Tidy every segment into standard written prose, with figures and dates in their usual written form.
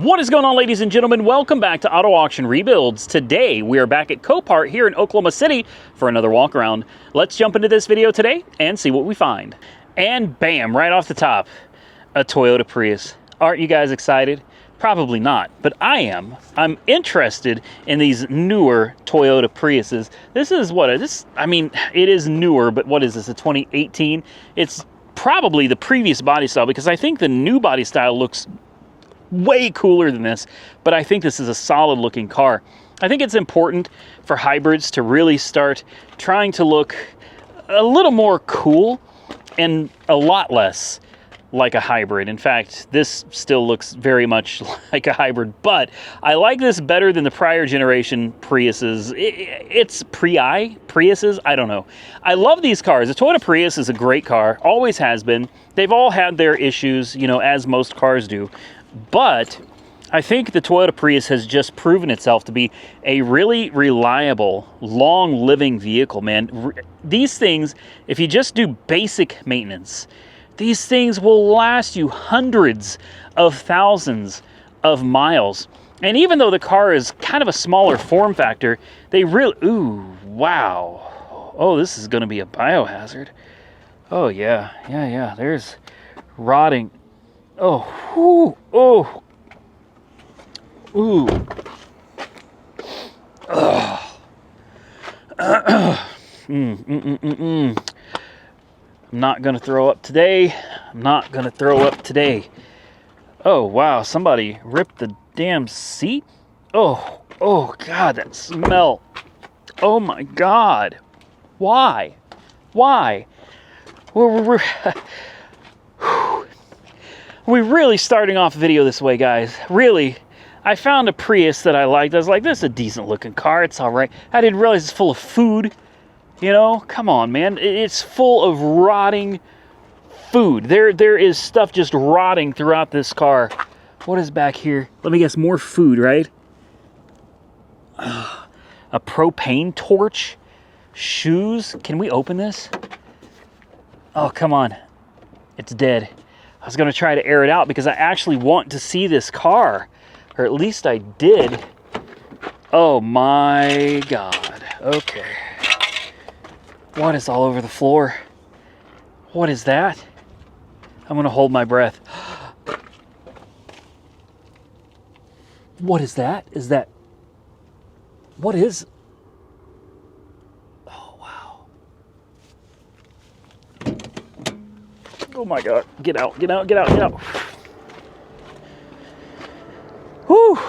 What is going on, ladies and gentlemen? Welcome back to Auto Auction Rebuilds. Today, we are back at Copart here in Oklahoma City for another walk around. Let's jump into this video today and see what we find. And bam, right off the top, a Toyota Prius. Aren't you guys excited? Probably not, but I am. I'm interested in these newer Toyota Priuses. This is what, it is newer, but what is this, a 2018? It's probably the previous body style because I think the new body style looks way cooler than this, but I think this is a solid looking car. I think it's important for hybrids to really start trying to look a little more cool and a lot less like a hybrid. In fact, this still looks very much like a hybrid, but I like this better than the prior generation Priuses. It's Priuses? I don't know. I love these cars. The Toyota Prius is a great car, always has been. They've all had their issues, you know, as most cars do. But I think the Toyota Prius has just proven itself to be a really reliable, long-living vehicle, man. These things, if you just do basic maintenance, these things will last you hundreds of thousands of miles. And even though the car is kind of a smaller form factor, they really, ooh, wow. Oh, this is going to be a biohazard. Oh, yeah. There's rotting. Oh, oh, ooh. I'm not gonna throw up today. Oh, wow, somebody ripped the damn seat. Oh, God, that smell. Oh my God. Why? We're really starting off the video this way, guys. Really, I found a Prius that I liked. I was like, this is a decent looking car. It's all right. I didn't realize it's full of food. You know, come on, man. It's full of rotting food. There is stuff just rotting throughout this car. What is back here? Let me guess, more food, right? A propane torch? Shoes? Can we open this? Oh, come on. It's dead. I was going to try to air it out because I actually want to see this car. Or at least I did. Oh my God. Okay. What is all over the floor? What is that? I'm going to hold my breath. What is that? What is? Oh, wow. Oh my God. Get out. Whew.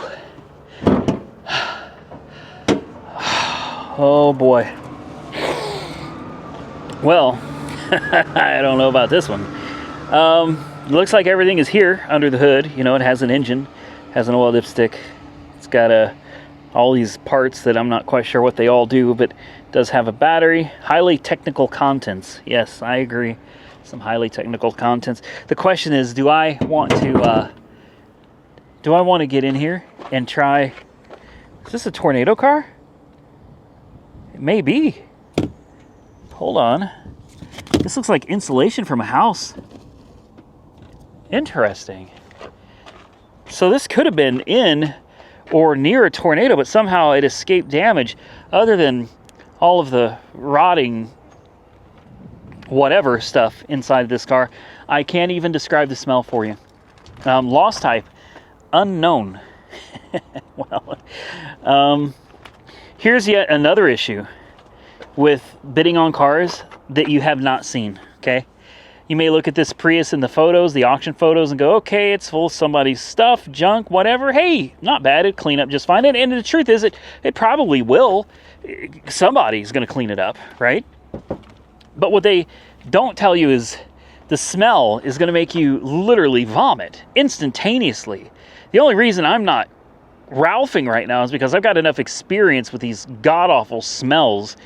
Oh boy. Well, I don't know about this one. Looks like everything is here under the hood. You know, it has an engine, has an oil dipstick. It's got all these parts that I'm not quite sure what they all do, but it does have a battery. Highly technical contents. Yes, I agree. Some highly technical contents. The question is, do I want to get in here and try? Is this a tornado car? It may be. Hold on. This looks like insulation from a house. Interesting. So this could have been in or near a tornado, but somehow it escaped damage. Other than all of the rotting whatever stuff inside this car, I can't even describe the smell for you. Loss type, unknown. Well, here's yet another issue with bidding on cars that you have not seen, okay? You may look at this Prius in the photos, the auction photos, and go, okay, it's full of somebody's stuff, junk, whatever. Hey, not bad, it'd clean up just fine. And the truth is, it probably will. Somebody's gonna clean it up, right? But what they don't tell you is the smell is gonna make you literally vomit instantaneously. The only reason I'm not Ralphing right now is because I've got enough experience with these god-awful smells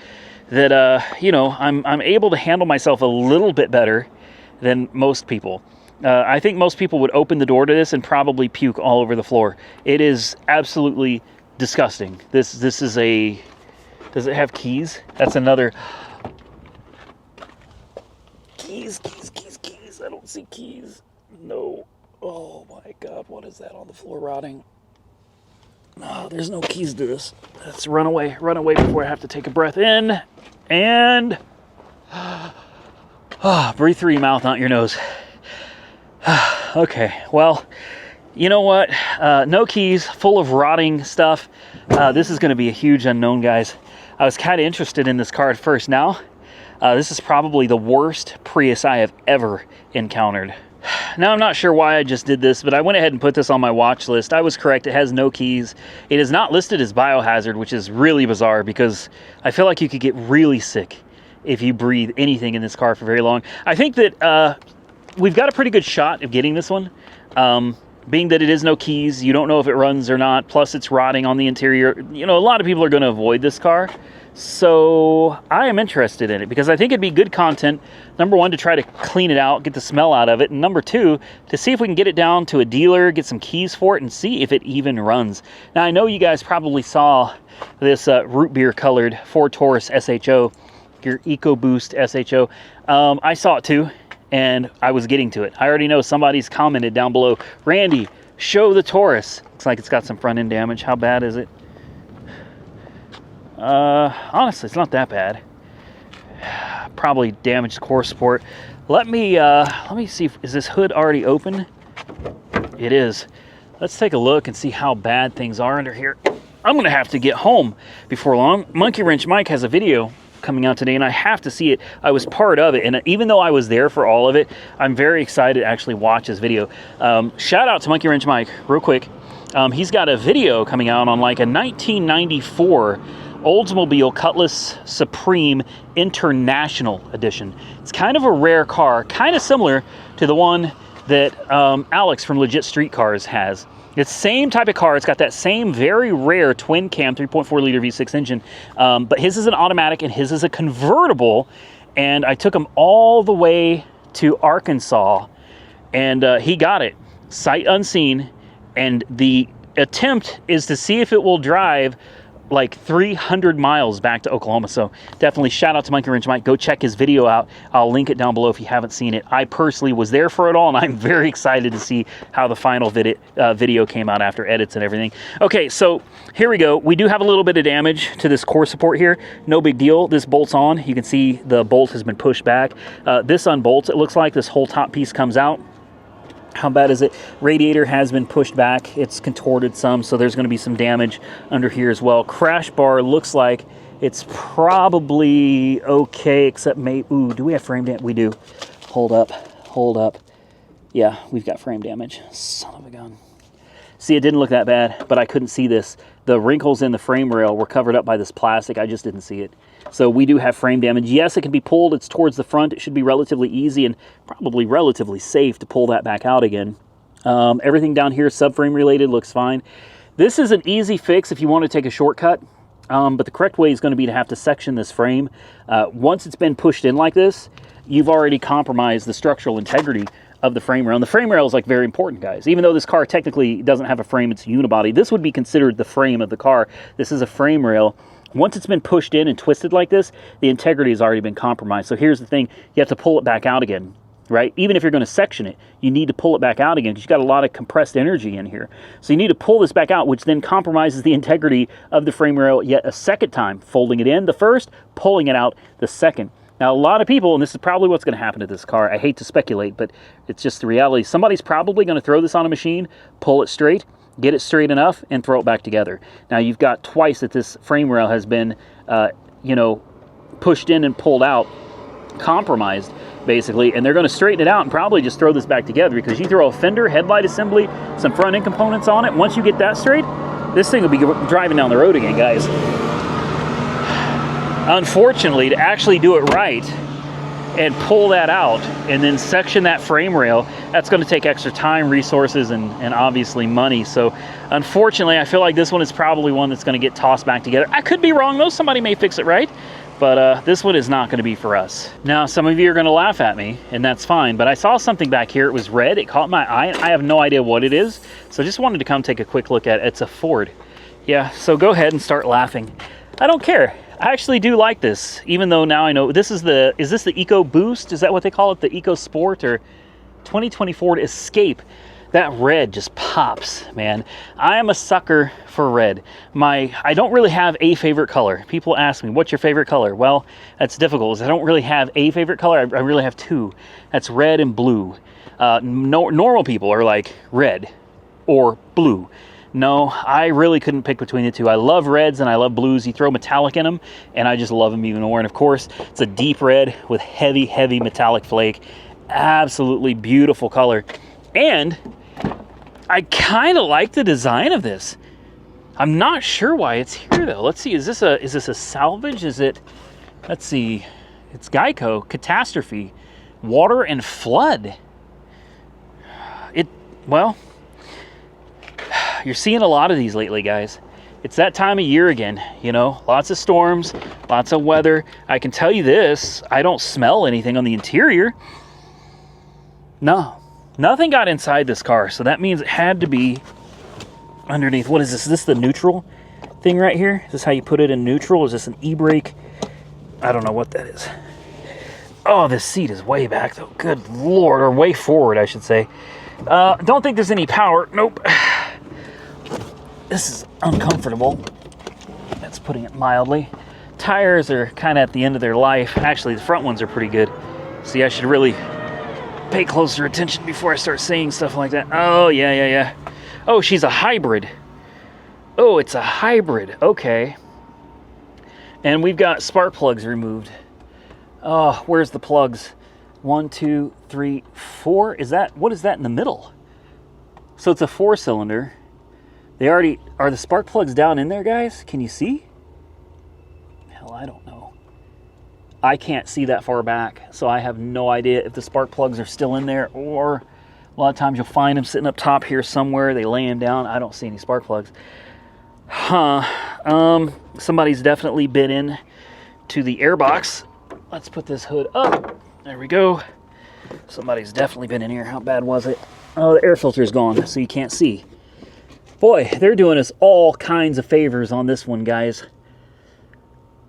that, you know, I'm able to handle myself a little bit better than most people. I think most people would open the door to this and probably puke all over the floor. It is absolutely disgusting. This is a... Does it have keys? That's another... Keys. I don't see keys. No. Oh my God, what is that on the floor rotting? Oh, there's no keys to this. Let's run away before I have to take a breath in. And breathe through your mouth, not your nose. Okay, well, you know what? No keys, full of rotting stuff. This is going to be a huge unknown, guys. I was kind of interested in this car at first. Now, this is probably the worst Prius I have ever encountered. Now, I'm not sure why I just did this, but I went ahead and put this on my watch list. I was correct. It has no keys. It is not listed as biohazard, which is really bizarre because I feel like you could get really sick if you breathe anything in this car for very long. I think that we've got a pretty good shot of getting this one. Being that it is no keys, you don't know if it runs or not, plus it's rotting on the interior. You know, a lot of people are going to avoid this car. So I am interested in it because I think it'd be good content. Number one, to try to clean it out, get the smell out of it. And number two, to see if we can get it down to a dealer, get some keys for it, and see if it even runs. Now, I know you guys probably saw this root beer colored Ford Taurus SHO, your EcoBoost SHO. I saw it too, and I was getting to it. I already know somebody's commented down below, Randy, show the Taurus. Looks like it's got some front end damage. How bad is it? Honestly, it's not that bad. Probably damaged core support. Let me see is this hood already open? It is. Let's take a look and see how bad things are under here. I'm gonna have to get home before long. Monkey Wrench Mike has a video coming out today and I have to see it. I was part of it, and even though I was there for all of it, I'm very excited to actually watch his video. Shout out to Monkey Wrench Mike real quick. He's got a video coming out on like a 1994 Oldsmobile Cutlass Supreme International Edition. It's kind of a rare car, kind of similar to the one that Alex from Legit Street Cars has. It's the same type of car. It's got that same very rare twin cam 3.4 liter V6 engine, but his is an automatic and his is a convertible. And I took him all the way to Arkansas, and he got it sight unseen. And the attempt is to see if it will drive like 300 miles back to Oklahoma. So definitely shout out to Monkey Wrench Mike. Go check his video out. I'll link it down below if you haven't seen it. I personally was there for it all, and I'm very excited to see how the final video came out after edits and everything. Okay, so here we go. We do have a little bit of damage to this core support here. No big deal. This bolt's on. You can see the bolt has been pushed back. This unbolts. It looks like this whole top piece comes out. How bad is it? Radiator has been pushed back. It's contorted some, so there's going to be some damage under here as well. Crash bar looks like it's probably okay, except maybe... Ooh, do we have frame damage? We do. Hold up. Yeah, we've got frame damage. Son of a gun. See, it didn't look that bad, but I couldn't see this. The wrinkles in the frame rail were covered up by this plastic. I just didn't see it. So we do have frame damage. Yes, it can be pulled. It's towards the front. It should be relatively easy and probably relatively safe to pull that back out again. Everything down here, subframe related, looks fine. This is an easy fix if you want to take a shortcut, but the correct way is going to be to have to section this frame. Once it's been pushed in like this, you've already compromised the structural integrity of the frame rail. And the frame rail is like very important, guys. Even though this car technically doesn't have a frame, it's a unibody. This would be considered the frame of the car. This is a frame rail. Once it's been pushed in and twisted like this, the integrity has already been compromised. So here's the thing, you have to pull it back out again, right? Even if you're going to section it, you need to pull it back out again because you've got a lot of compressed energy in here. So you need to pull this back out, which then compromises the integrity of the frame rail yet a second time, folding it in the first, pulling it out the second. Now, a lot of people, and this is probably what's going to happen to this car, I hate to speculate, but it's just the reality. Somebody's probably going to throw this on a machine, pull it straight, get it straight enough, and throw it back together. Now, you've got twice that this frame rail has been, pushed in and pulled out, compromised, basically, and they're going to straighten it out and probably just throw this back together because you throw a fender, headlight assembly, some front end components on it. Once you get that straight, this thing will be driving down the road again, guys. Unfortunately, to actually do it right and pull that out and then section that frame rail, that's going to take extra time, resources, and obviously money. So unfortunately, I feel like this one is probably one that's going to get tossed back together. I could be wrong though, somebody may fix it right, but this one is not going to be for us. Now, some of you are going to laugh at me, and that's fine, but I saw something back here. It was red, it caught my eye. I have no idea what it is, so I just wanted to come take a quick look at it. It's a Ford. Yeah, so go ahead and start laughing. I don't care. I actually do like this, even though now I know this is this the EcoBoost? Is that what they call it? The EcoSport or 2020 Ford Escape. That red just pops, man. I am a sucker for red. I don't really have a favorite color. People ask me, what's your favorite color? Well, that's difficult. I don't really have a favorite color. I really have two. That's red and blue. Normal people are like red or blue. No, I really couldn't pick between the two. I love reds and I love blues. You throw metallic in them, and I just love them even more. And of course, it's a deep red with heavy, heavy metallic flake. Absolutely beautiful color. And I kind of like the design of this. I'm not sure why it's here though. Let's see, is this a salvage? Is it, let's see, it's Geico, Catastrophe, Water and Flood. Well, you're seeing a lot of these lately, guys. It's that time of year again, you know, lots of storms, lots of weather. I can tell you this, I don't smell anything on the interior. No, nothing got inside this car, so that means it had to be underneath. What is this? Is this the neutral thing right here? Is this how you put it in neutral? Is this an e-brake? I don't know what that is. Oh, this seat is way back though. Good Lord, or way forward, I should say. Don't think there's any power. Nope. This is uncomfortable. That's putting it mildly. Tires are kind of at the end of their life. Actually, the front ones are pretty good. See, I should really pay closer attention before I start saying stuff like that. Oh, yeah. Oh, she's a hybrid. Oh, it's a hybrid. Okay. And we've got spark plugs removed. Oh, where's the plugs? 1, 2, 3, 4. What is that in the middle? So it's a 4-cylinder. Are the spark plugs down in there, guys? Can you see? Hell, I don't know. I can't see that far back, so I have no idea if the spark plugs are still in there, or a lot of times you'll find them sitting up top here somewhere. They lay them down. I don't see any spark plugs. Somebody's definitely been in to the airbox. Let's put this hood up. There we go. Somebody's definitely been in here. How bad was it? Oh, the air filter's gone, so you can't see. Boy, they're doing us all kinds of favors on this one, guys.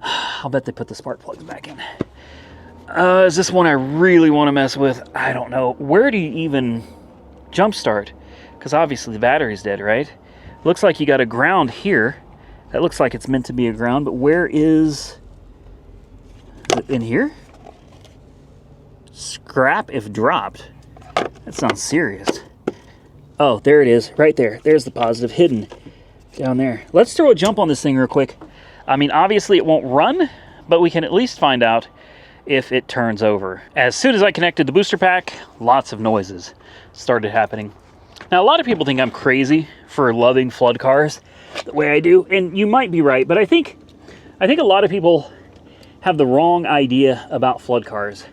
I'll bet they put the spark plugs back in. Is this one I really want to mess with? I don't know. Where do you even jump start? Because obviously the battery's dead, right? Looks like you got a ground here. That looks like it's meant to be a ground, but where is it in here? Scrap if dropped. That sounds serious. Oh, there it is, right there. There's the positive hidden down there. Let's throw a jump on this thing real quick. I mean, obviously it won't run, but we can at least find out if it turns over. As soon as I connected the booster pack, lots of noises started happening. Now, a lot of people think I'm crazy for loving flood cars the way I do, and you might be right, but I think a lot of people have the wrong idea about flood cars,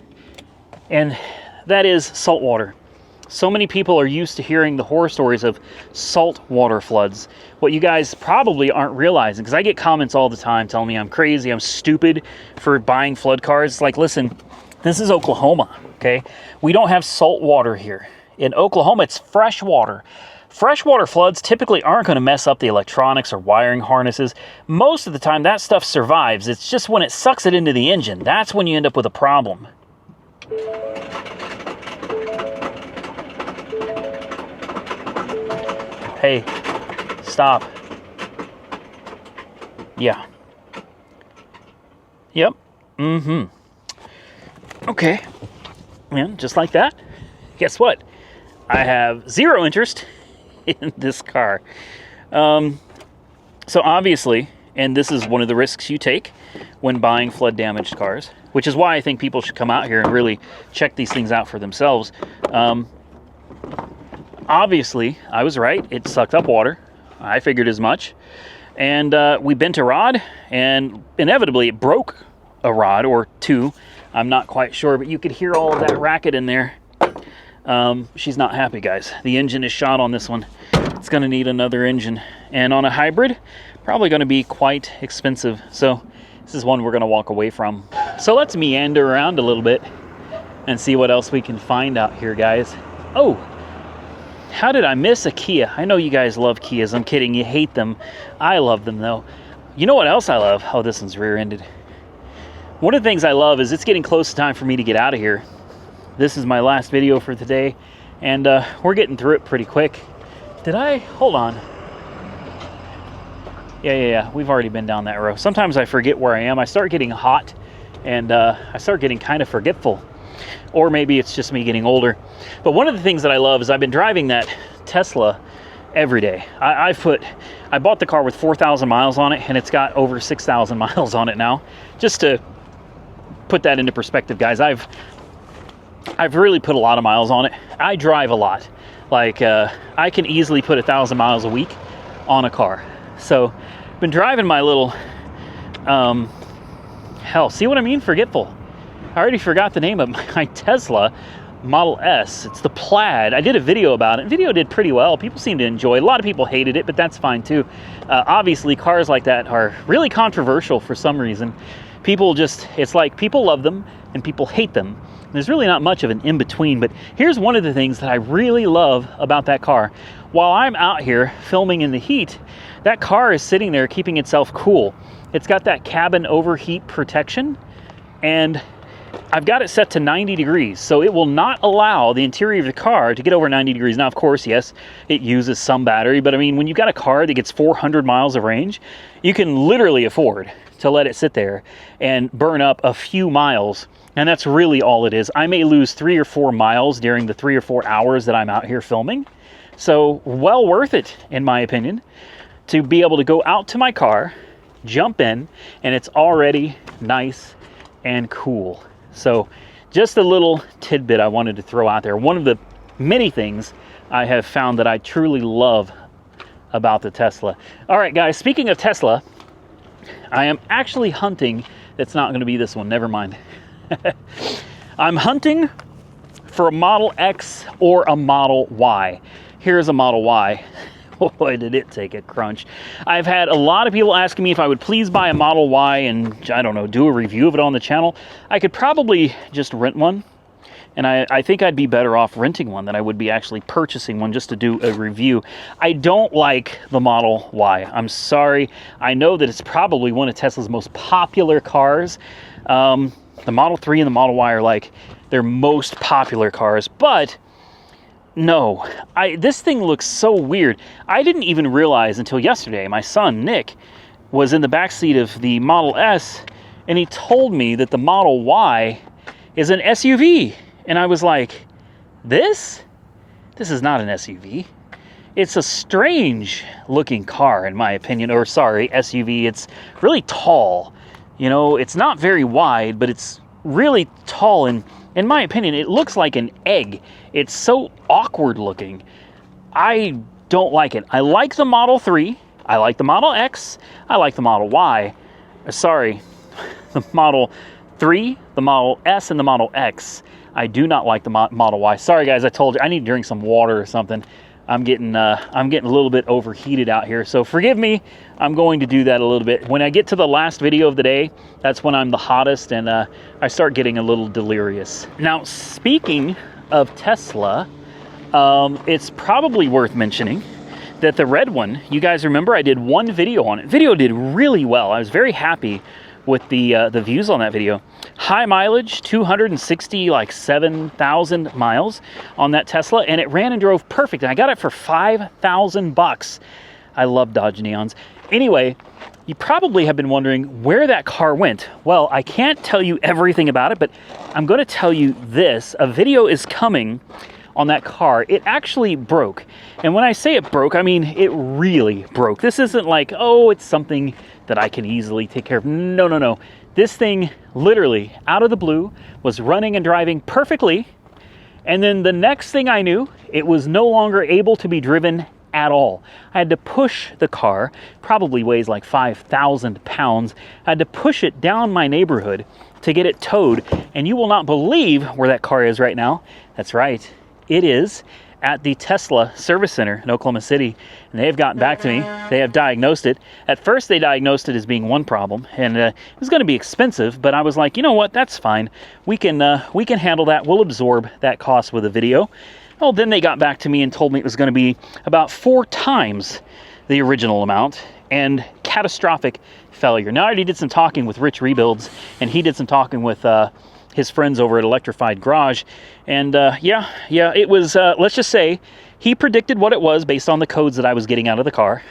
and that is saltwater. So many people are used to hearing the horror stories of saltwater floods. What you guys probably aren't realizing, because I get comments all the time telling me I'm crazy, I'm stupid for buying flood cars. It's like, listen, this is Oklahoma, okay? We don't have salt water here. In Oklahoma, it's fresh water. Freshwater floods typically aren't going to mess up the electronics or wiring harnesses. Most of the time, that stuff survives. It's just when it sucks it into the engine, that's when you end up with a problem. Hey, stop. Yeah. Yep. Okay. And just like that, guess what? I have zero interest in this car. So obviously, and this is one of the risks you take when buying flood damaged cars, which is why I think people should come out here and really check these things out for themselves. Obviously, I was right. It sucked up water. I figured as much. And we bent a rod, and inevitably it broke a rod or two. I'm not quite sure, but you could hear all of that racket in there. She's not happy, guys. The engine is shot on this one. It's going to need another engine. And on a hybrid, probably going to be quite expensive. So this is one we're going to walk away from. So let's meander around a little bit and see what else we can find out here, guys. Oh! How did I miss a Kia? I know you guys love Kias. I'm kidding. You hate them. I love them, though. You know what else I love? Oh, this one's rear-ended. One of the things I love is it's getting close to time for me to get out of here. This is my last video for today, and we're getting through it pretty quick. Hold on. Yeah, we've already been down that road. Sometimes I forget where I am. I start getting hot, and I start getting kind of forgetful. Or maybe it's just me getting older. But one of the things that I love is I've been driving that Tesla every day. I bought the car with 4,000 miles on it, and it's got over 6,000 miles on it now. Just to put that into perspective, guys, I've really put a lot of miles on it. I drive a lot. Like, I can easily put 1,000 miles a week on a car. So, I've been driving my little, see what I mean? Forgetful. I already forgot the name of my Tesla Model S. It's the Plaid. I did a video about it. The video did pretty well. People seem to enjoy it. A lot of people hated it, but that's fine too. Obviously, cars like that are really controversial for some reason. It's like people love them and people hate them. There's really not much of an in-between, but here's one of the things that I really love about that car. While I'm out here filming in the heat, that car is sitting there keeping itself cool. It's got that cabin overheat protection, and I've got it set to 90 degrees, so it will not allow the interior of the car to get over 90 degrees. Now, of course, yes, it uses some battery, but I mean, when you've got a car that gets 400 miles of range, you can literally afford to let it sit there and burn up a few miles, and that's really all it is. I may lose 3 or 4 miles during the 3 or 4 hours that I'm out here filming, so well worth it, in my opinion, to be able to go out to my car, jump in, and it's already nice and cool. So just a little tidbit I wanted to throw out there. One of the many things I have found that I truly love about the Tesla. All right, guys, speaking of Tesla, I am actually hunting. It's not going to be this one. Never mind. I'm hunting for a Model X or a Model Y. Here's a Model Y. Boy, did it take a crunch. I've had a lot of people asking me if I would please buy a Model Y and, I don't know, do a review of it on the channel. I could probably just rent one, and I think I'd be better off renting one than I would be actually purchasing one just to do a review. I don't like the Model Y. I'm sorry. I know that it's probably one of Tesla's most popular cars. The Model 3 and the Model Y are like their most popular cars, but no, this thing looks so weird. I didn't even realize until yesterday. My son, Nick, was in the backseat of the Model S, and he told me that the Model Y is an SUV. And I was like, this is not an SUV. It's a strange looking car, in my opinion. Or sorry, SUV. It's really tall. You know, it's not very wide, but it's really tall, and in my opinion, it looks like an egg. It's so awkward looking. I don't like it. I like the Model 3. I like the Model X. I like the Model Y. Sorry, the Model 3, the Model S, and the Model X. I do not like the Model Y. Sorry, guys, I told you. I need to drink some water or something. I'm getting a little bit overheated out here, so forgive me. I'm going to do that a little bit. When I get to the last video of the day, that's when I'm the hottest, and I start getting a little delirious. Now, speaking of Tesla, it's probably worth mentioning that the red one, you guys remember I did one video on it. Video did really well. I was very happy with the views on that video. High mileage, 267,000 miles on that Tesla, and it ran and drove perfect. And I got it for $5,000. I love Dodge Neons. Anyway, you probably have been wondering where that car went. Well, I can't tell you everything about it, but I'm going to tell you this. A video is coming on that car. It actually broke. And when I say it broke, I mean it really broke. This isn't like, oh, it's something that I can easily take care of. No, no, no. This thing literally, out of the blue, was running and driving perfectly. And then the next thing I knew, it was no longer able to be driven at all. I had to push the car, probably weighs like 5,000 pounds. I had to push it down my neighborhood to get it towed. And you will not believe where that car is right now. That's right. It is at the Tesla service center in Oklahoma City, and they have gotten back to me. They have diagnosed it. At first, they diagnosed it as being one problem, and it was going to be expensive, but I was like, you know what, that's fine. We can handle that. We'll absorb that cost with a video. Well, then they got back to me and told me it was going to be about 4 times the original amount, and catastrophic failure. Now, I already did some talking with Rich Rebuilds, and he did some talking with his friends over at Electrified Garage. And yeah, it was, let's just say, he predicted what it was based on the codes that I was getting out of the car.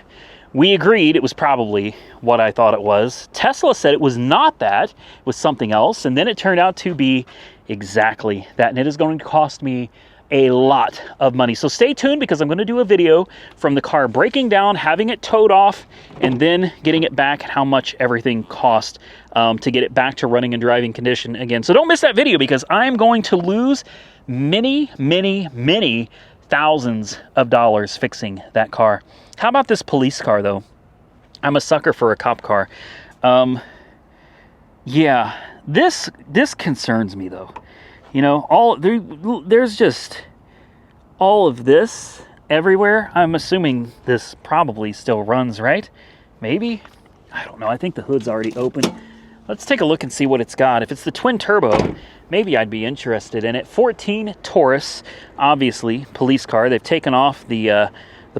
We agreed it was probably what I thought it was. Tesla said it was not that, it was something else. And then it turned out to be exactly that. And it is going to cost me a lot of money. So stay tuned, because I'm going to do a video from the car breaking down, having it towed off, and then getting it back, and how much everything cost to get it back to running and driving condition again. So don't miss that video, because I'm going to lose many, many, many thousands of dollars fixing that car. How about this police car, though? I'm a sucker for a cop car. Yeah, this concerns me, though. You know, there's just all of this everywhere. I'm assuming this probably still runs, right? Maybe? I don't know. I think the hood's already open. Let's take a look and see what it's got. If it's the twin turbo, maybe I'd be interested in it. 14 Taurus, obviously, police car. They've taken off the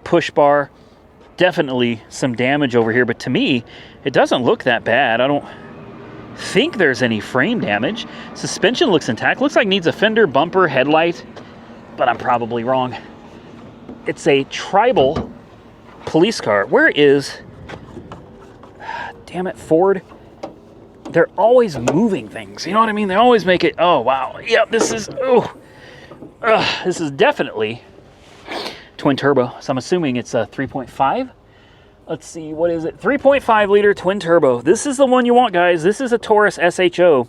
push bar. Definitely some damage over here, but to me, it doesn't look that bad. I don't think there's any frame damage. Suspension looks intact. Looks like needs a fender, bumper, headlight, but I'm probably wrong. It's a tribal police car. Where is, damn it, Ford? They're always moving things. You know what I mean? They always make it, oh, wow. Yep, this is definitely twin turbo. So I'm assuming it's a 3.5. Let's see, what is it? 3.5 liter twin turbo. This is the one you want, guys. This is a Taurus SHO.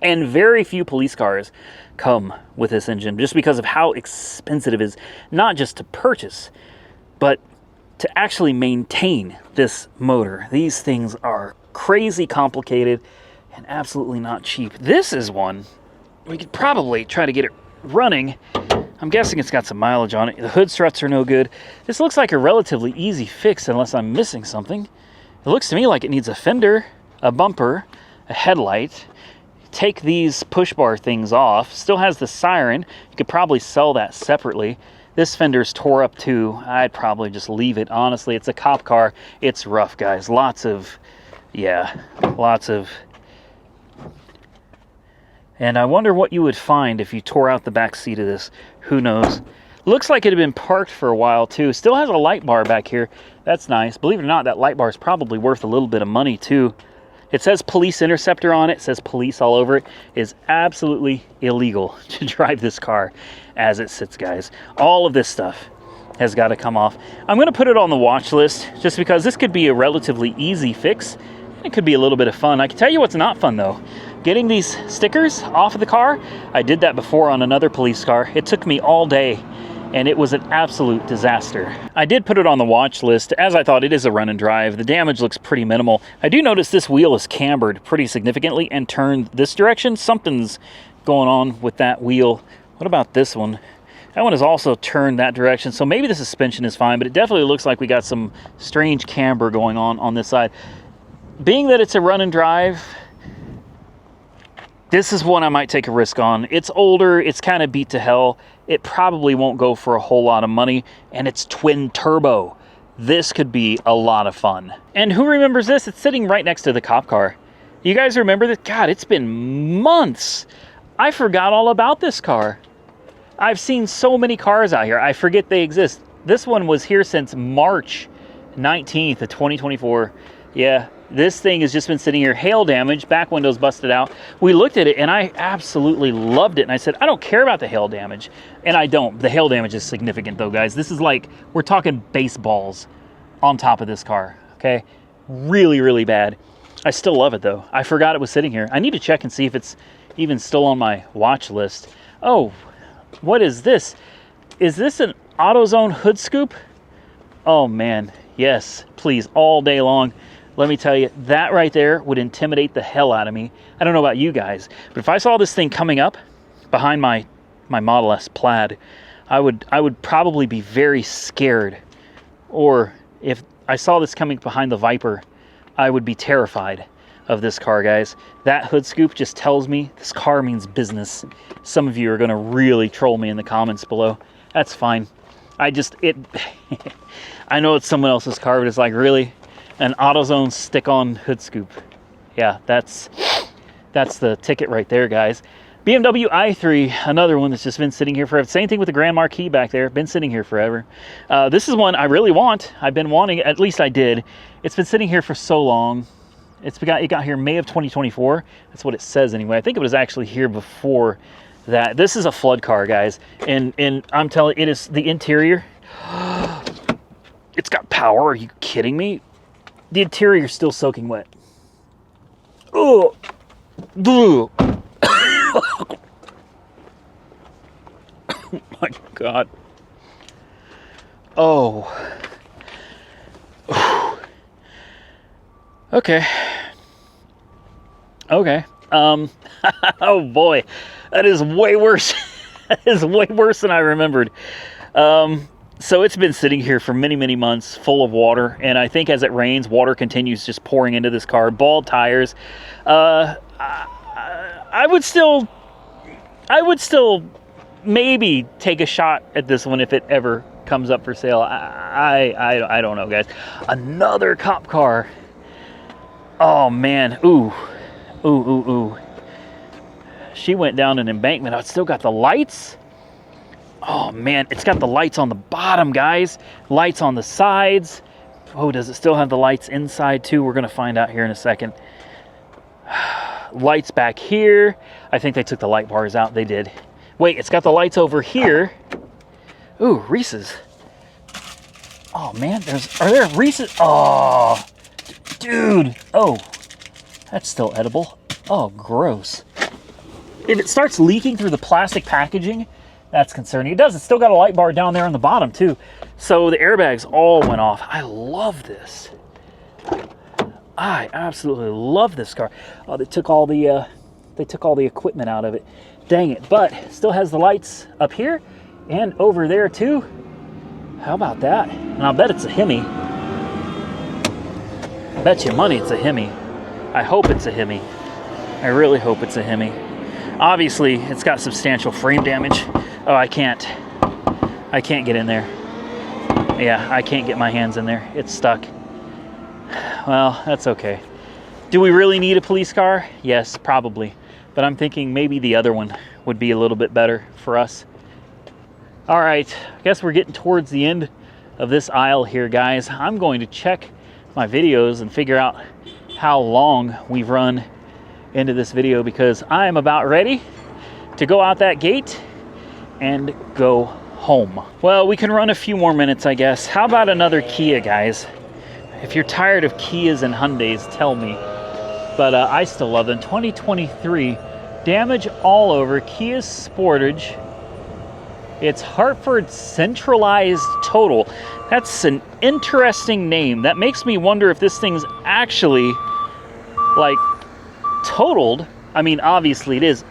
And very few police cars come with this engine, just because of how expensive it is, not just to purchase, but to actually maintain this motor. These things are crazy complicated and absolutely not cheap. This is one we could probably try to get it running. I'm guessing it's got some mileage on it. The hood struts are no good. This looks like a relatively easy fix, unless I'm missing something. It looks to me like it needs a fender, a bumper, a headlight. Take these push bar things off. Still has the siren. You could probably sell that separately. This fender's tore up too. I'd probably just leave it. Honestly, it's a cop car. It's rough, guys. Lots of. And I wonder what you would find if you tore out the back seat of this. Who knows? Looks like it had been parked for a while too. Still has a light bar back here. That's nice. Believe it or not, that light bar is probably worth a little bit of money too. It says police Interceptor on it. It says police all over it. It is absolutely illegal to drive this car as it sits, guys. All of this stuff has got to come off. I'm going to put it on the watch list just because this could be a relatively easy fix. And it could be a little bit of fun. I can tell you what's not fun though. Getting these stickers off of the car. I did that before on another police car. It took me all day and it was an absolute disaster. I did put it on the watch list. As I thought, it is a run and drive. The damage looks pretty minimal. I do notice this wheel is cambered pretty significantly and turned this direction. Something's going on with that wheel. What about this one? That one is also turned that direction. So maybe the suspension is fine, but it definitely looks like we got some strange camber going on this side. Being that it's a run and drive, this is one I might take a risk on. It's older, it's kind of beat to hell. It probably won't go for a whole lot of money, and it's twin turbo. This could be a lot of fun. And who remembers this? It's sitting right next to the cop car. You guys remember this? God, it's been months. I forgot all about this car. I've seen so many cars out here. I forget they exist. This one was here since March 19th of 2024. Yeah, this thing has just been sitting here. Hail damage, back window's busted out. We looked at it and I absolutely loved it. And I said, I don't care about the hail damage. And I don't. The hail damage is significant though, guys. This is like, we're talking baseballs on top of this car, okay? Really, really bad. I still love it though. I forgot it was sitting here. I need to check and see if it's even still on my watch list. Oh, what is this? Is this an AutoZone hood scoop? Oh man, yes, please, all day long. Let me tell you, that right there would intimidate the hell out of me. I don't know about you guys, but if I saw this thing coming up behind my Model S Plaid, I would probably be very scared. Or if I saw this coming behind the Viper, I would be terrified of this car, guys. That hood scoop just tells me this car means business. Some of you are going to really troll me in the comments below. That's fine. I know it's someone else's car, but it's like, really? An AutoZone stick-on hood scoop. Yeah, that's That's the ticket right there, guys. BMW i3, another one that's just been sitting here forever. Same thing with the Grand Marquis back there. Been sitting here forever. This is one I really want. I've been wanting, at least I did. It's been sitting here for so long. It got here May of 2024. That's what it says anyway. I think it was actually here before that. This is a flood car, guys. And I'm telling you, it is the interior. It's got power. Are you kidding me? The interior is still soaking wet. Oh, oh my God. Oh. Okay. Okay. Oh boy, that is way worse. That is way worse than I remembered. So it's been sitting here for many, many months full of water. And I think as it rains, water continues just pouring into this car. Bald tires. I would still maybe take a shot at this one if it ever comes up for sale. I don't know, guys. Another cop car. Oh man. Ooh. Ooh, ooh, ooh. She went down an embankment. Oh, it's still got the lights. Oh man, it's got the lights on the bottom, guys. Lights on the sides. Oh, does it still have the lights inside too? We're gonna find out here in a second. Lights back here. I think they took the light bars out. They did. Wait, it's got the lights over here. Ooh, Reese's. Oh man, are there Reese's? Oh, dude. Oh, that's still edible. Oh, gross. If it starts leaking through the plastic packaging, that's concerning. It does. It's still got a light bar down there on the bottom too. So the airbags all went off. I love this. I absolutely love this car. Oh, they took all the equipment out of it. Dang it. But still has the lights up here and over there too. How about that? And I'll bet it's a Hemi. Bet you money it's a Hemi. I hope it's a Hemi. I really hope it's a Hemi. Obviously, it's got substantial frame damage. Oh, I can't get in there. Yeah, I can't get my hands in there. It's stuck. Well, that's okay. Do we really need a police car? Yes, probably. But I'm thinking maybe the other one would be a little bit better for us. All right, I guess we're getting towards the end of this aisle here, guys. I'm going to check my videos and figure out how long we've run into this video because I am about ready to go out that gate and go home. Well, we can run a few more minutes, I guess. How about another Kia, guys? If you're tired of Kias and Hyundais, tell me. But I still love them. 2023, damage all over, Kia Sportage. It's Hartford Centralized Total. That's an interesting name. That makes me wonder if this thing's actually, like, totaled. I mean, obviously it is.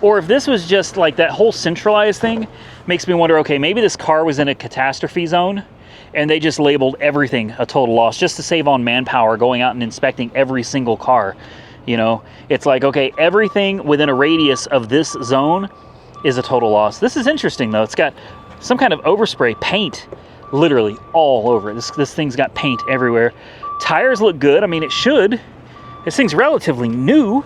Or if this was just like that whole centralized thing, makes me wonder, okay, maybe this car was in a catastrophe zone and they just labeled everything a total loss just to save on manpower going out and inspecting every single car. You know, it's like, okay, everything within a radius of this zone is a total loss. This is interesting though. It's got some kind of overspray paint literally all over it. This thing's got paint everywhere. Tires look good. I mean, it should. This thing's relatively new.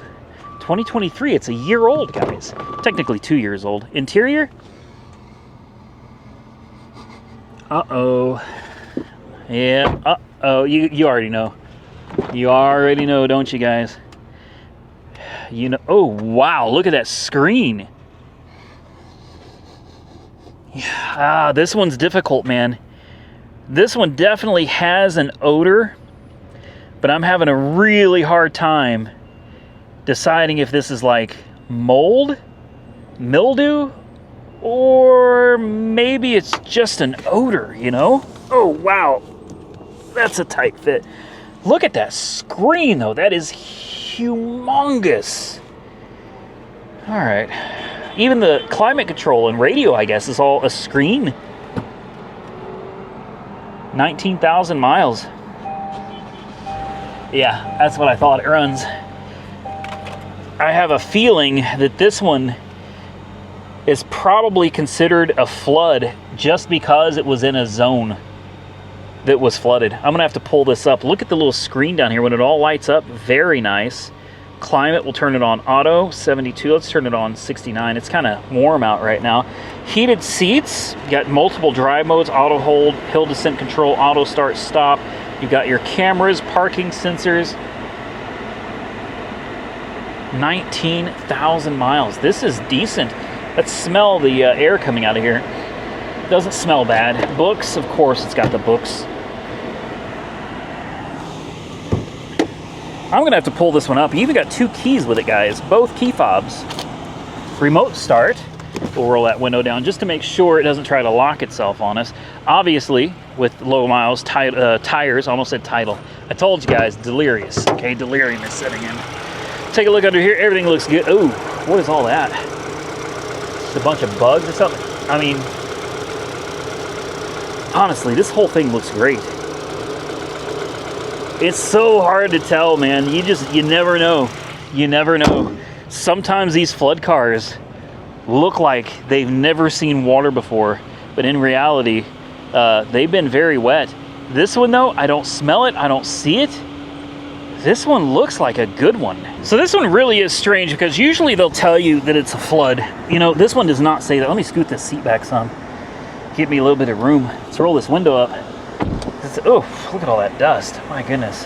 2023, it's a year old, guys. Technically 2 years old. Interior? Uh-oh. Yeah, uh-oh. You already know. You already know, don't you, guys? You know. Oh, wow. Look at that screen. Yeah, this one's difficult, man. This one definitely has an odor, but I'm having a really hard time deciding if this is like mold, mildew, or maybe it's just an odor, you know? Oh, wow. That's a tight fit. Look at that screen, though. That is humongous. All right. Even the climate control and radio, I guess, is all a screen. 19,000 miles. Yeah, that's what I thought it runs. I have a feeling that this one is probably considered a flood just because it was in a zone that was flooded. I'm gonna have to pull this up. Look at the little screen down here when it all lights up. Very nice. Climate, we'll turn it on auto, 72. Let's turn it on 69. It's kind of warm out right now. Heated seats, you got multiple drive modes, auto hold, hill descent control, auto start stop. You got your cameras, parking sensors. 19,000 miles. This is decent. Let's smell the air coming out of here. Doesn't smell bad. Books, of course, it's got the books. I'm gonna have to pull this one up. You even got 2 keys with it, guys. Both key fobs. Remote start. We'll roll that window down just to make sure it doesn't try to lock itself on us. Obviously, with low miles, tires, almost said title. I told you guys, delirious. Okay, delirium is setting in. Take a look under here. Everything looks good. Ooh, what is all that? Just a bunch of bugs or something? I mean, honestly, this whole thing looks great. It's so hard to tell, man. You never know. You never know. Sometimes these flood cars look like they've never seen water before, but in reality, they've been very wet. This one though, I don't smell it, I don't see it. This one looks like a good one. So this one really is strange because usually they'll tell you that it's a flood. You know, this one does not say that. Let me scoot this seat back some. Give me a little bit of room. Let's roll this window up. Oh, look at all that dust. My goodness.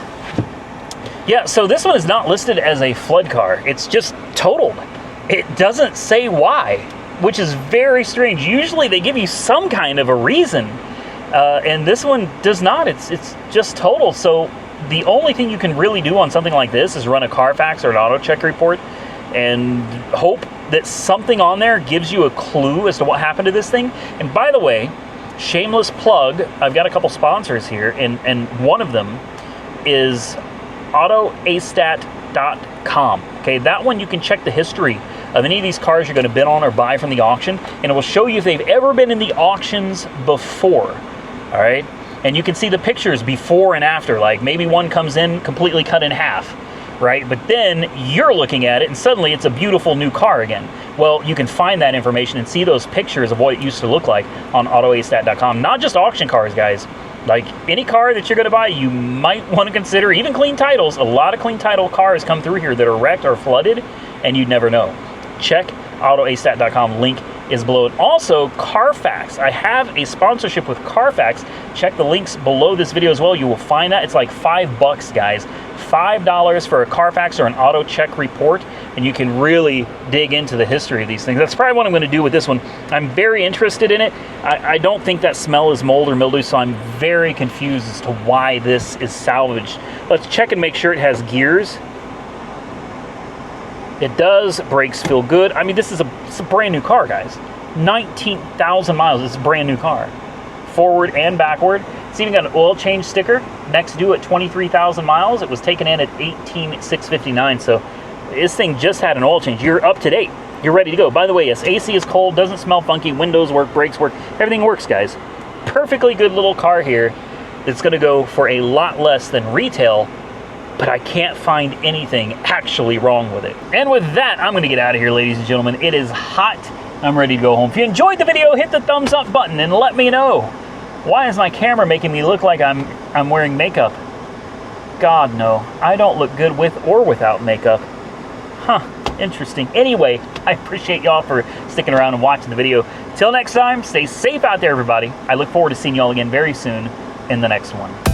Yeah, so this one is not listed as a flood car. It's just totaled. It doesn't say why, which is very strange. Usually they give you some kind of a reason, and this one does not. It's just total. So the only thing you can really do on something like this is run a Carfax or an auto check report and hope that something on there gives you a clue as to what happened to this thing. And by the way, shameless plug, I've got a couple sponsors here, and one of them is autoastat.com. Okay, that one you can check the history of any of these cars you're going to bid on or buy from the auction, and it will show you if they've ever been in the auctions before. All right, and you can see the pictures before and after. Like maybe one comes in completely cut in half, right? But then you're looking at it and suddenly it's a beautiful new car again. Well, you can find that information and see those pictures of what it used to look like on autoastat.com. Not just auction cars, guys. Like any car that you're going to buy, you might want to consider, even clean titles. A lot of clean title cars come through here that are wrecked or flooded, and you'd never know. Check autoastat.com. Link is below it. Also, Carfax. I have a sponsorship with Carfax. Check the links below this video as well. You will find that. It's like $5, guys. $5 for a Carfax or an auto check report, and you can really dig into the history of these things. That's probably what I'm going to do with this one. I'm very interested in it. I don't think that smell is mold or mildew, so I'm very confused as to why this is salvaged. Let's check and make sure it has gears. It does. Brakes feel good. I mean, it's a brand new car, guys. 19,000 miles. It's a brand new car. Forward and backward. It's even got an oil change sticker. Next due at 23,000 miles. It was taken in at 18,659. So this thing just had an oil change. You're up to date. You're ready to go. By the way, yes, AC is cold. Doesn't smell funky. Windows work. Brakes work. Everything works, guys. Perfectly good little car here. It's going to go for a lot less than retail, but I can't find anything actually wrong with it. And with that, I'm going to get out of here, ladies and gentlemen. It is hot. I'm ready to go home. If you enjoyed the video, hit the thumbs up button and let me know. Why is my camera making me look like I'm wearing makeup? God, no. I don't look good with or without makeup. Huh, interesting. Anyway, I appreciate y'all for sticking around and watching the video. Till next time, stay safe out there, everybody. I look forward to seeing y'all again very soon in the next one.